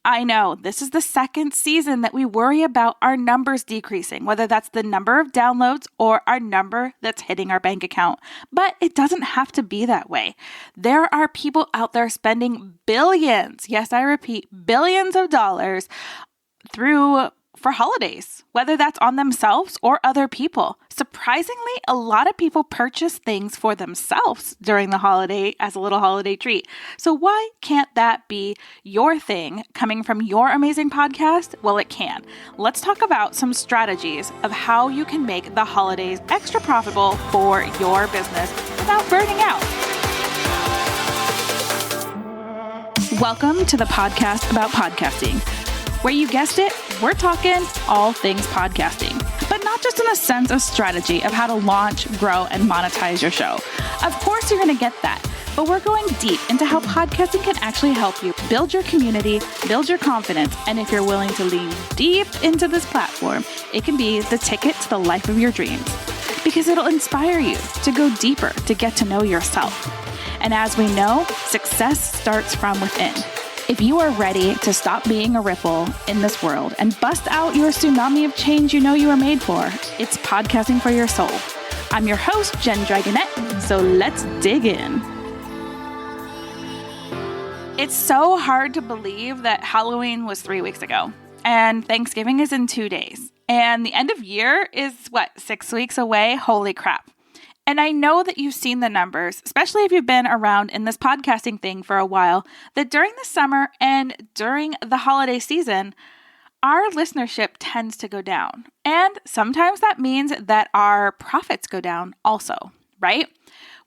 I know this is the second season that we worry about our numbers decreasing, whether that's the number of downloads or our number that's hitting our bank account. But it doesn't have to be that way. There are people out there spending billions, yes, I repeat, billions of dollars for holidays, whether that's on themselves or other people. Surprisingly, a lot of people purchase things for themselves during the holiday as a little holiday treat. So why can't that be your thing coming from your amazing podcast? Well, it can. Let's talk about some strategies of how you can make the holidays extra profitable for your business without burning out. Welcome to the podcast about podcasting, where you guessed it, we're talking all things podcasting, but not just in the sense of strategy of how to launch, grow, and monetize your show. Of course, you're going to get that, but we're going deep into how podcasting can actually help you build your community, build your confidence, and if you're willing to lean deep into this platform, it can be the ticket to the life of your dreams, because it'll inspire you to go deeper, to get to know yourself. And as we know, success starts from within. If you are ready to stop being a ripple in this world and bust out your tsunami of change you know you were made for, it's podcasting for your soul. I'm your host, Jen Dragonette, so let's dig in. It's so hard to believe that Halloween was 3 weeks ago and Thanksgiving is in 2 days. And the end of year is 6 weeks away? Holy crap. And I know that you've seen the numbers, especially if you've been around in this podcasting thing for a while, that during the summer and during the holiday season, our listenership tends to go down. And sometimes that means that our profits go down also, right?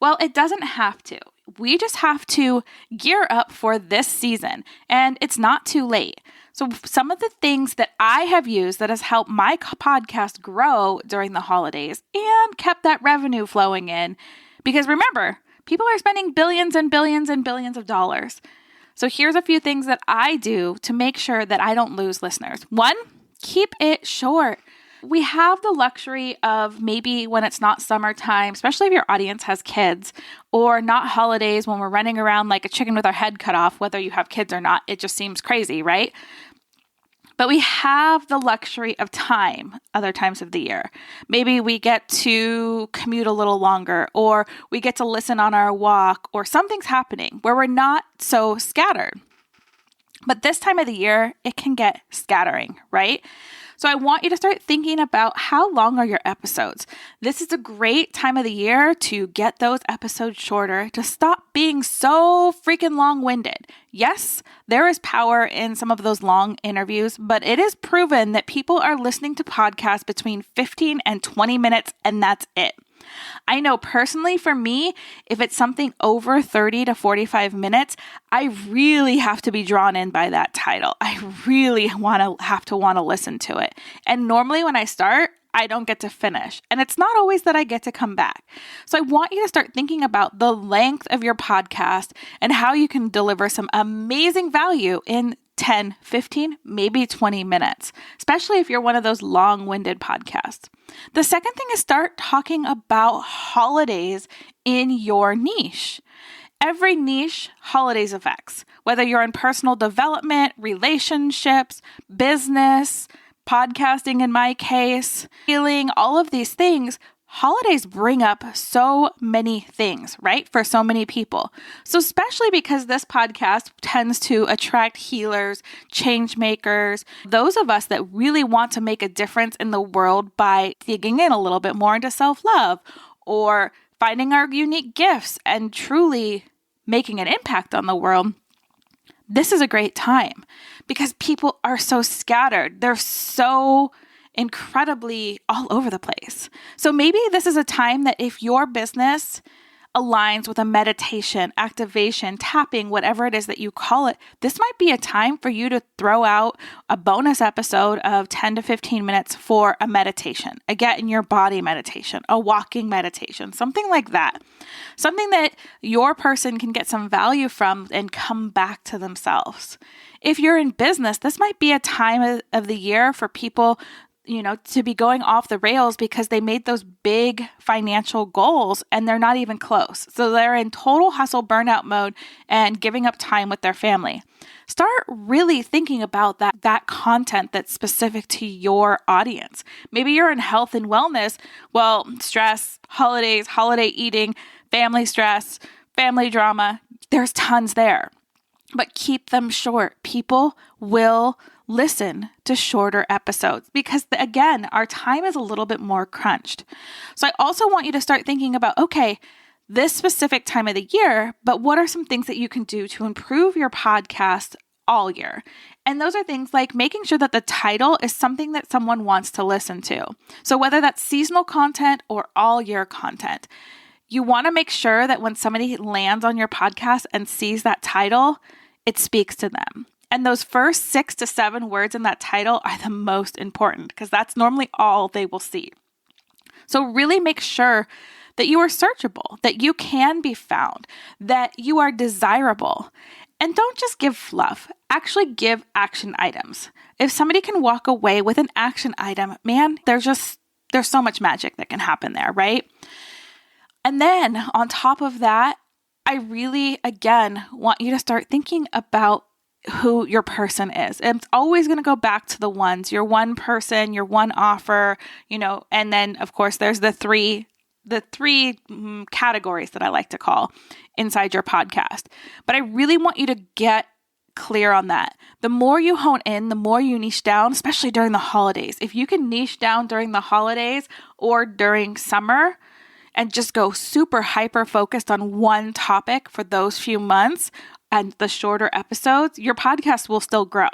Well, it doesn't have to. We just have to gear up for this season, and it's not too late. So some of the things that I have used that has helped my podcast grow during the holidays and kept that revenue flowing in, because remember, people are spending billions and billions and billions of dollars. So here's a few things that I do to make sure that I don't lose listeners. One, keep it short. We have the luxury of maybe when it's not summertime, especially if your audience has kids, or not holidays when we're running around like a chicken with our head cut off, whether you have kids or not. It just seems crazy, right? But we have the luxury of time other times of the year. Maybe we get to commute a little longer, or we get to listen on our walk, or something's happening where we're not so scattered. But this time of the year, it can get scattering, right? So I want you to start thinking about how long are your episodes. This is a great time of the year to get those episodes shorter, to stop being so freaking long-winded. Yes, there is power in some of those long interviews, but it is proven that people are listening to podcasts between 15 and 20 minutes, and that's it. I know personally for me, if it's something over 30 to 45 minutes, I really have to be drawn in by that title. I really want to listen to it. And normally when I start, I don't get to finish. And it's not always that I get to come back. So I want you to start thinking about the length of your podcast and how you can deliver some amazing value in 10, 15, maybe 20 minutes, especially if you're one of those long-winded podcasts. The second thing is start talking about holidays in your niche. Every niche, holidays affects, whether you're in personal development, relationships, business, podcasting in my case, healing, all of these things. Holidays bring up so many things, right? For so many people. So especially because this podcast tends to attract healers, change makers, those of us that really want to make a difference in the world by digging in a little bit more into self-love or finding our unique gifts and truly making an impact on the world. This is a great time because people are so scattered. They're so incredibly all over the place. So maybe this is a time that if your business aligns with a meditation, activation, tapping, whatever it is that you call it, this might be a time for you to throw out a bonus episode of 10 to 15 minutes for a meditation, a get in your body meditation, a walking meditation, something like that. Something that your person can get some value from and come back to themselves. If you're in business, this might be a time of the year for people to be going off the rails because they made those big financial goals and they're not even close. So they're in total hustle burnout mode and giving up time with their family. Start really thinking about that content that's specific to your audience. Maybe you're in health and wellness. Well, stress, holidays, holiday eating, family stress, family drama, there's tons there. But keep them short. People will listen to shorter episodes because, again, our time is a little bit more crunched. So I also want you to start thinking about, okay, this specific time of the year, but what are some things that you can do to improve your podcast all year? And those are things like making sure that the title is something that someone wants to listen to. So whether that's seasonal content or all year content, you want to make sure that when somebody lands on your podcast and sees that title, it speaks to them. And those first 6 to 7 words in that title are the most important because that's normally all they will see. So really make sure that you are searchable, that you can be found, that you are desirable. And don't just give fluff, actually give action items. If somebody can walk away with an action item, man, there's so much magic that can happen there, right? And then on top of that, I really, again, want you to start thinking about who your person is. And it's always going to go back to the ones, your one person, your one offer, and then of course there's the three categories that I like to call inside your podcast. But I really want you to get clear on that. The more you hone in, the more you niche down, especially during the holidays. If you can niche down during the holidays or during summer and just go super hyper focused on one topic for those few months and the shorter episodes, your podcast will still grow.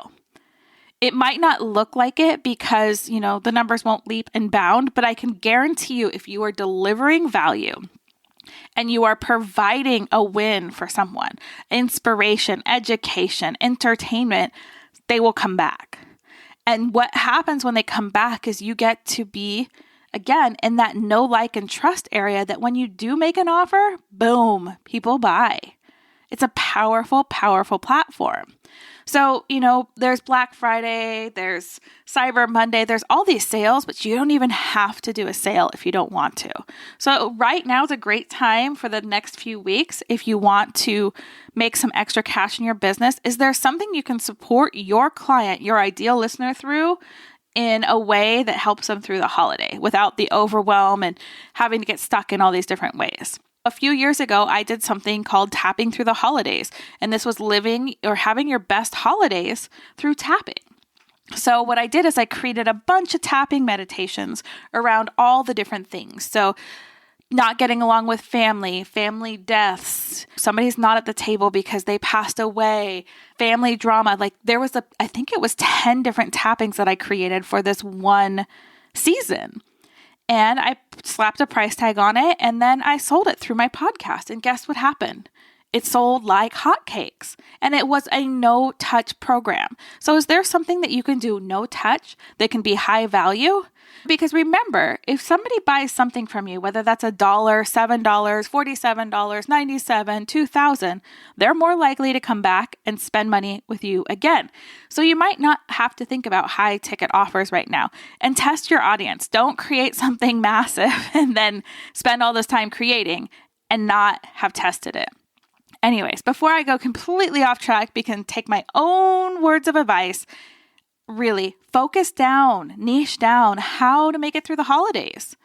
It might not look like it because, the numbers won't leap and bound, but I can guarantee you if you are delivering value and you are providing a win for someone, inspiration, education, entertainment, they will come back. And what happens when they come back is you get to be, again, in that know, like, and trust area that when you do make an offer, boom, people buy. It's a powerful, powerful platform. So, there's Black Friday, there's Cyber Monday, there's all these sales, but you don't even have to do a sale if you don't want to. So right now is a great time for the next few weeks if you want to make some extra cash in your business. Is there something you can support your client, your ideal listener through in a way that helps them through the holiday without the overwhelm and having to get stuck in all these different ways? A few years ago, I did something called tapping through the holidays, and this was living or having your best holidays through tapping. So what I did is I created a bunch of tapping meditations around all the different things. So not getting along with family deaths, somebody's not at the table because they passed away, family drama. Like I think it was 10 different tappings that I created for this one season. And I slapped a price tag on it, and then I sold it through my podcast. And guess what happened? It sold like hotcakes, and it was a no-touch program. So is there something that you can do no-touch that can be high value? Because remember, if somebody buys something from you, whether that's $1, $7, $47, $97, $2,000, they're more likely to come back and spend money with you again. So you might not have to think about high ticket offers right now, and test your audience. Don't create something massive and then spend all this time creating and not have tested it. Anyways, before I go completely off track, we can take my own words of advice. Really focus down, niche down, how to make it through the holidays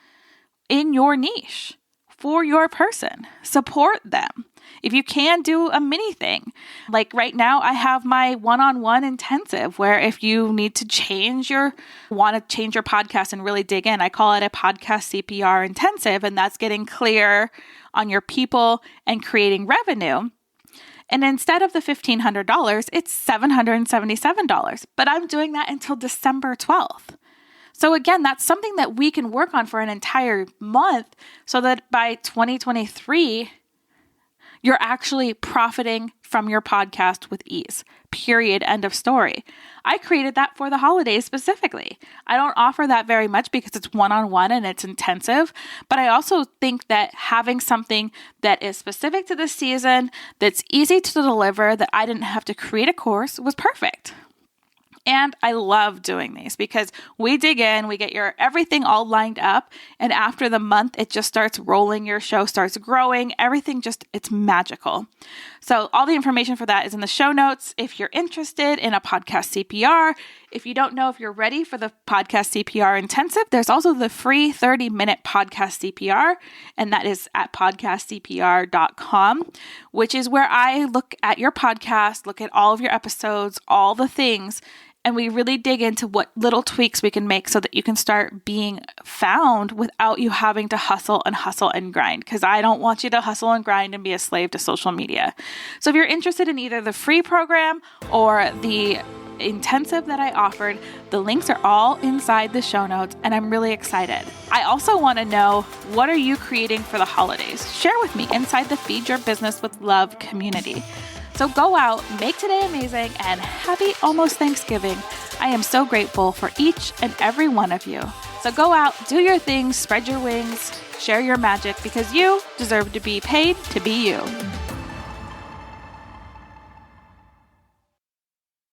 in your niche for your person. Support them. If you can, do a mini thing. Like right now, I have my one-on-one intensive where if you want to change your podcast and really dig in, I call it a podcast CPR intensive, and that's getting clear on your people and creating revenue. And instead of the $1,500, it's $777. But I'm doing that until December 12th. So again, that's something that we can work on for an entire month so that by 2023, you're actually profiting from your podcast with ease. Period. End of story. I created that for the holidays specifically. I don't offer that very much because it's one-on-one and it's intensive, but I also think that having something that is specific to the season, that's easy to deliver, that I didn't have to create a course was perfect. And I love doing these because we dig in, we get your everything all lined up. And after the month, it just starts rolling. Your show starts growing. Everything it's magical. So all the information for that is in the show notes. If you're interested in a podcast CPR, if you don't know if you're ready for the podcast CPR intensive, there's also the free 30-minute podcast CPR, and that is at podcastcpr.com, which is where I look at your podcast, look at all of your episodes, all the things, and we really dig into what little tweaks we can make so that you can start being found without you having to hustle and grind, because I don't want you to hustle and grind and be a slave to social media. So if you're interested in either the free program or the intensive that I offered, the links are all inside the show notes, and I'm really excited. I also want to know, what are you creating for the holidays? Share with me inside the Feed Your Business with Love community. So go out, make today amazing, and happy almost Thanksgiving. I am so grateful for each and every one of you. So go out, do your thing, spread your wings, share your magic, because you deserve to be paid to be you.